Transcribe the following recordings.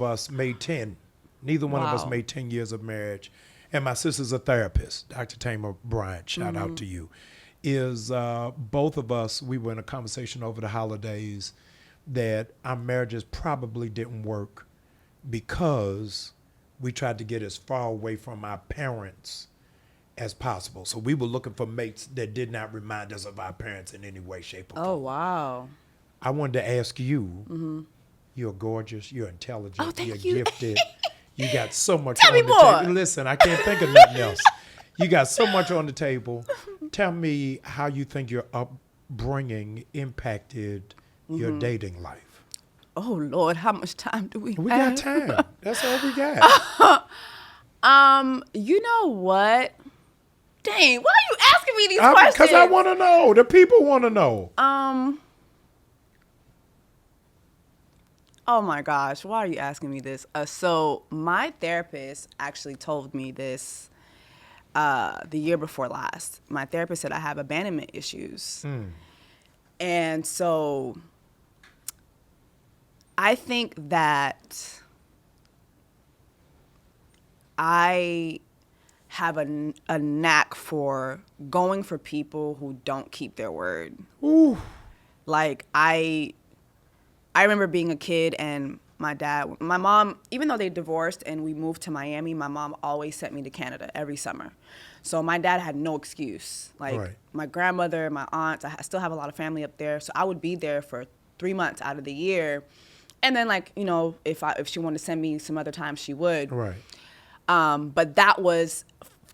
us made 10. Neither one of us made 10 years of marriage. And my sister's a therapist, Dr. Jamal Bryant, shout out to you. Is both of us, we were in a conversation over the holidays that our marriages probably didn't work because we tried to get as far away from our parents as possible. So we were looking for mates that did not remind us of our parents in any way, shape, or form. Oh, wow. I wanted to ask you, you're gorgeous, you're intelligent, you're gifted. You got so much Tell on me the more. table. Listen, I can't think of nothing else. You got so much on the table. Tell me how you think your upbringing impacted your dating life. Oh, Lord, how much time do we have? We got time. That's all we got. You know what? Dang, why are you asking me these questions? Because I want to know. The people want to know. Oh my gosh, why are you asking me this? So my therapist actually told me this the year before last. My therapist said I have abandonment issues. And so I think that I have a knack for going for people who don't keep their word. Ooh. Like I remember being a kid and my mom, even though they divorced and we moved to Miami, my mom always sent me to Canada every summer. So my dad had no excuse. Like my grandmother, my aunts, I still have a lot of family up there. So I would be there for 3 months out of the year. And then like, you know, if she wanted to send me some other time, she would. Right. But that was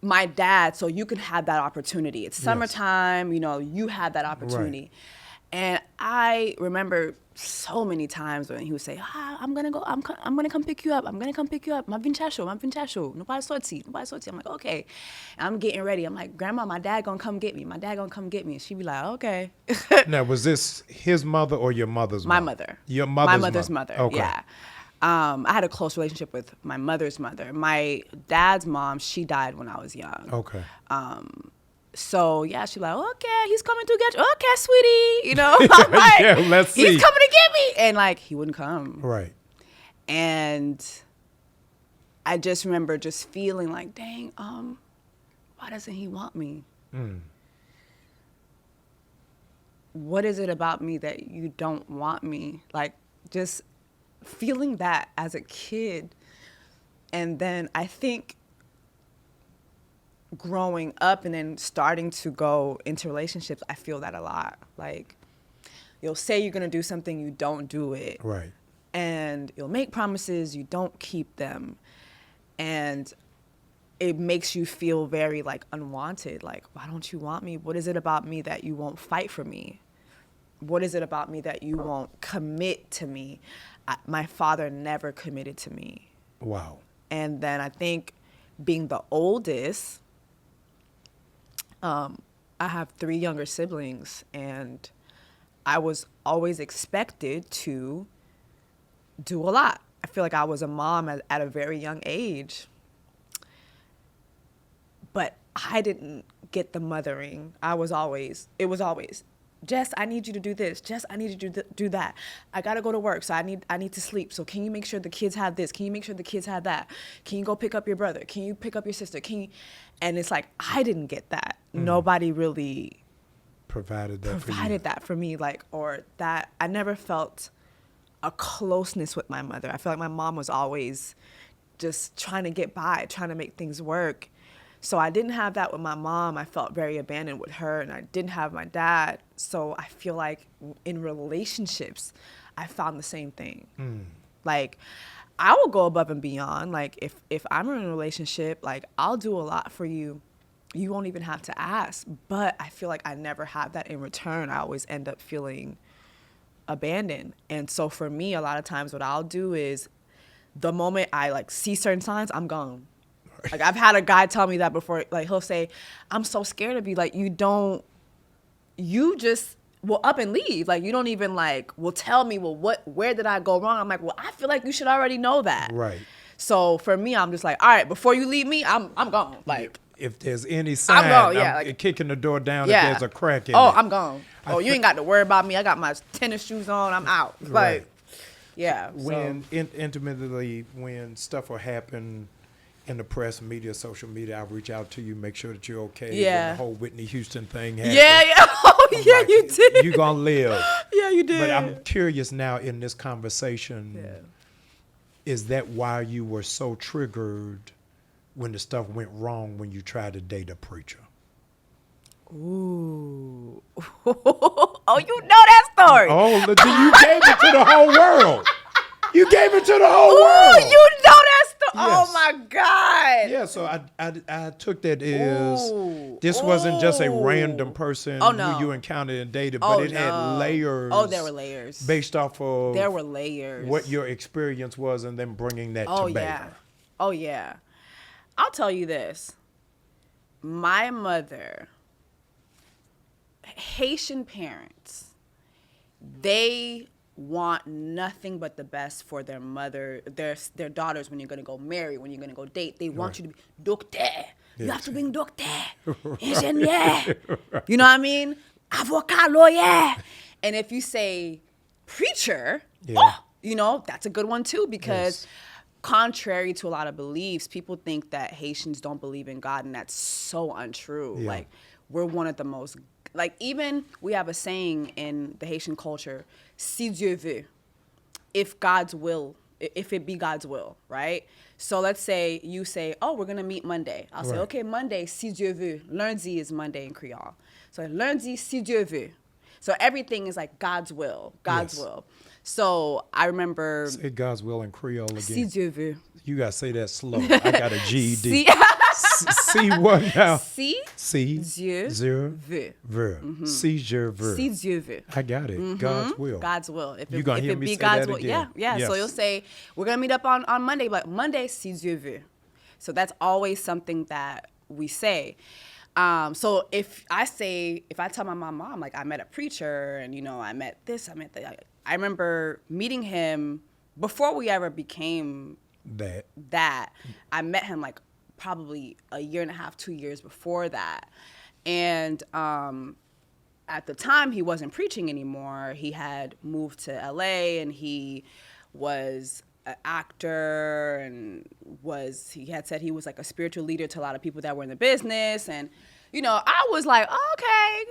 my dad, so you could have that opportunity. It's summertime, you know, you had that opportunity. Right. And I remember so many times when he would say, I'm gonna come pick you up. I'm gonna come pick you up. Mavinchasho. Nobody sorti. I'm like, okay. And I'm getting ready. I'm like, Grandma, my dad gonna come get me. And she'd be like, okay. Now, was this his mother or your mother's mother? My mother. Your mother's My mother's mother. Okay. Yeah. I had a close relationship with my mother's mother. My dad's mom, she died when I was young. Okay. So yeah, she's like, okay, he's coming to get you. Okay, sweetie, you know. I'm like, Yeah, let's see. He's coming to get me, and like he wouldn't come. Right. And I just remember just feeling like, dang, why doesn't he want me? What is it about me that you don't want me? Like just feeling that as a kid, and then I think growing up and then starting to go into relationships, I feel that a lot. Like, you'll say you're going to do something, you don't do it. Right. And you'll make promises, you don't keep them. And it makes you feel very, like, unwanted. Like, why don't you want me? What is it about me that you won't fight for me? What is it about me that you won't commit to me? My father never committed to me. Wow. And then I think being the oldest, I have 3 younger siblings, and I was always expected to do a lot. I feel like I was a mom at a very young age, but I didn't get the mothering. It was always, Jess, I need you to do this. Jess, I need you to do that. I gotta go to work, so I need to sleep. So can you make sure the kids have this? Can you make sure the kids have that? Can you go pick up your brother? Can you pick up your sister? And it's like, I didn't get that. Nobody really provided that for me, like, or that I never felt a closeness with my mother. I feel like my mom was always just trying to get by, trying to make things work. So I didn't have that with my mom. I felt very abandoned with her, and I didn't have my dad. So I feel like in relationships, I found the same thing. Like, I will go above and beyond. Like, if I'm in a relationship, like, I'll do a lot for you. You won't even have to ask. But I feel like I never have that in return. I always end up feeling abandoned. And so for me, a lot of times what I'll do is the moment I, like, see certain signs, I'm gone. Like, I've had a guy tell me that before. Like, he'll say, I'm so scared of you. Like, you just will up and leave. Like, you don't even, like, will tell me, well, where did I go wrong? I'm like, well, I feel like you should already know that. Right. So for me, I'm just like, all right, before you leave me, I'm gone. Like, if there's any sign, I'm gone. Yeah, I'm like, kicking the door down if there's a crack in it. I'm gone. You ain't got to worry about me. I got my tennis shoes on. I'm out. Like, right. Yeah. When intimately, when stuff will happen in the press, media, social media, I'll reach out to you, make sure that you're okay. Yeah. When the whole Whitney Houston thing happened. Yeah. Oh, I'm yeah, like, you did. You gonna live. Yeah, you did. But I'm curious now in this conversation, is that why you were so triggered when the stuff went wrong when you tried to date a preacher? Ooh. Oh, you know that story. Oh, you gave it to the whole world. You gave it to the whole world. You know that story. Yes. Oh, my God. Yeah, so I took that as this wasn't just a random person who you encountered and dated, but it had layers. Oh, there were layers. Based off of there were layers. What your experience was and then bringing that to bear. Oh, yeah. I'll tell you this. My mother, Haitian parents, they want nothing but the best for their mother, their daughters when you're going to go marry, when you're going to go date. They want you to be doctor. You have to bring doctor, ingénieur. You know what I mean? Avocat, lawyer. And if you say preacher, that's a good one too, because contrary to a lot of beliefs, people think that Haitians don't believe in God, and that's so untrue. Yeah. Like, we're one of the most, like, even we have a saying in the Haitian culture, si Dieu veut, if God's will, if it be God's will, right? So let's say you say, oh, we're going to meet Monday. I'll say, okay, Monday, si Dieu veut. Lundi is Monday in Creole. So lundi, si Dieu veut. So everything is like God's will, God's will. So I remember... Say God's will in Creole again. Si Dieu veut. You got to say that slow. I got a GED. Si what now? Si Dieu veut. Mm-hmm. Si Dieu veut. Si Dieu veut. I got it. Mm-hmm. God's will. God's will. If it be God's will. Yeah. Yes. So you'll say, we're going to meet up on Monday, but Monday, si Dieu veut. So that's always something that we say. So if I tell my mom, like, I met a preacher and, I met this, I met that. I remember meeting him before we ever became that. I met him like probably a year and a half, 2 years before that. And at the time, he wasn't preaching anymore. He had moved to LA and he was an actor and he had said he was like a spiritual leader to a lot of people that were in the business. And, I was like, okay.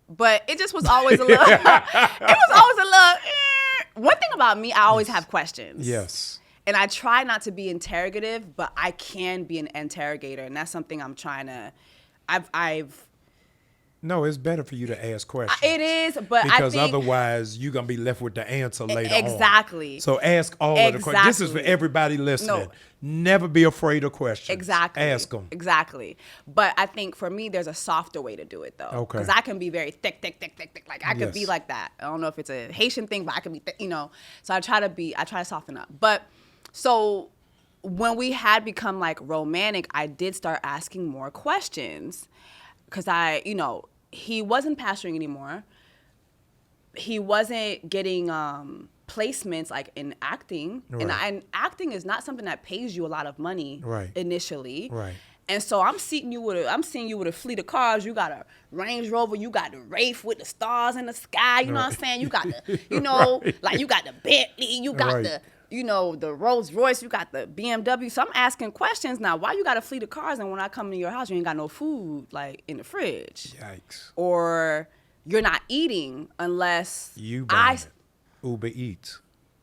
But it just was always a little, one thing about me, I always have questions. Yes. And I try not to be interrogative, but I can be an interrogator. And that's something I'm trying to, No, it's better for you to ask questions. It is, but because otherwise you're going to be left with the answer later on. Exactly. So ask all of the questions. This is for everybody listening. No. Never be afraid of questions. Exactly. Ask them. Exactly. But I think for me, there's a softer way to do it, though. Okay. Because I can be very thick. Like, I could be like that. I don't know if it's a Haitian thing, but I can be thick, So I try to soften up. But so when we had become, like, romantic, I did start asking more questions. Because he wasn't pastoring anymore. He wasn't getting placements like in acting. Right. And acting is not something that pays you a lot of money initially. Right. And so I'm seeing you with a fleet of cars. You got a Range Rover. You got the Wraith with the stars in the sky. You know what I'm saying? You got the, like you got the Bentley. You got the, the Rolls Royce. You got the BMW. So I'm asking questions now. Why you got a fleet of cars and when I come to your house, you ain't got no food like in the fridge? Yikes. Or you're not eating unless Uber Eats.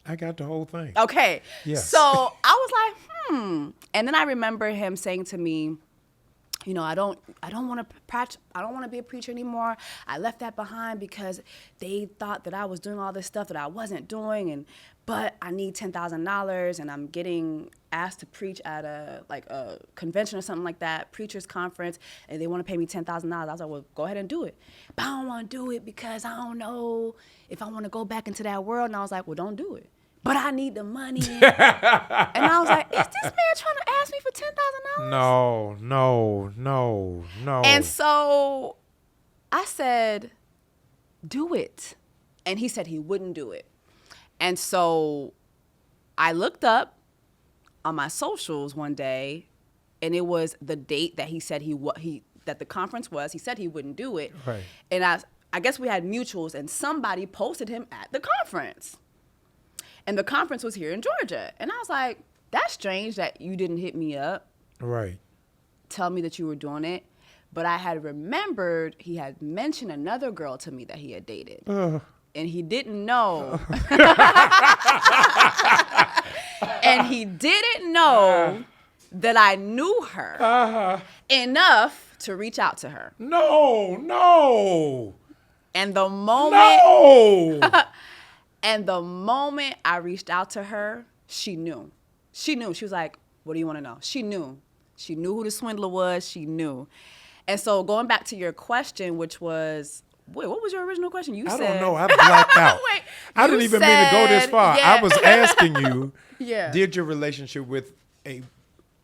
I got the whole thing. Okay. Yes. So I was like, And then I remember him saying to me, I don't want to be a preacher anymore. I left that behind because they thought that I was doing all this stuff that I wasn't doing, but I need $10,000 and I'm getting asked to preach at a convention or something like that, preacher's conference, and they want to pay me $10,000. I was like, well, go ahead and do it. But I don't want to do it because I don't know if I want to go back into that world. And I was like, well, don't do it. But I need the money. And I was like, is this man trying to ask me for $10,000? No. And so I said, do it. And he said he wouldn't do it. And so I looked up on my socials one day, and it was the date that he said that the conference was. He said he wouldn't do it. Right. And I guess we had mutuals, and somebody posted him at the conference. And the conference was here in Georgia. And I was like, that's strange that you didn't hit me up. Right. Tell me that you were doing it. But I had remembered he had mentioned another girl to me that he had dated. And he didn't know. And he didn't know that I knew her enough to reach out to her. No. And the moment and the moment I reached out to her, she knew. She knew. She was like, what do you want to know? She knew. She knew who the swindler was. She knew. And so going back to your question, which was, wait, what was your original question? You said. I don't know. I blacked out. Wait, I didn't even mean to go this far. yeah. I was asking you, Yeah. did your relationship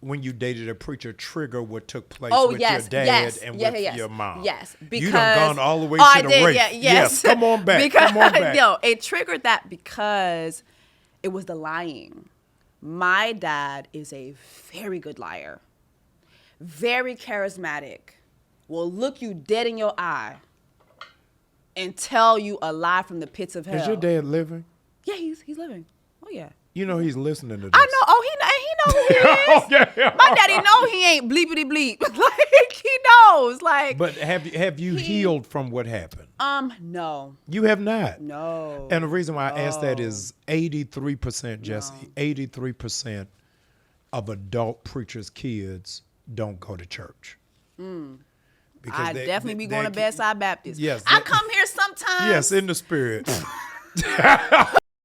when you dated a preacher trigger what took place with yes, your dad yes, and yeah, with yes, your mom? Yes, because you done gone all the way I to the did, rape. yeah, yes. Come on back. Because, Come on back. No, it triggered that because it was the lying. My dad is a very good liar, very charismatic, will look you dead in your eye and tell you a lie from the pits of hell. Is your dad living? Yeah, he's living. Oh, yeah. You know he's listening to this. I know. Oh, he know who he is. Yeah. My daddy know he ain't bleepity bleep. Like, he knows. Like, But have you healed from what happened? no. You have not. No. And the reason why I asked that is 83%, Jesse, 83% of adult preachers' kids don't go to church. I definitely be going to Bedside Baptist. Yes. I come here sometimes. Yes, in the spirit.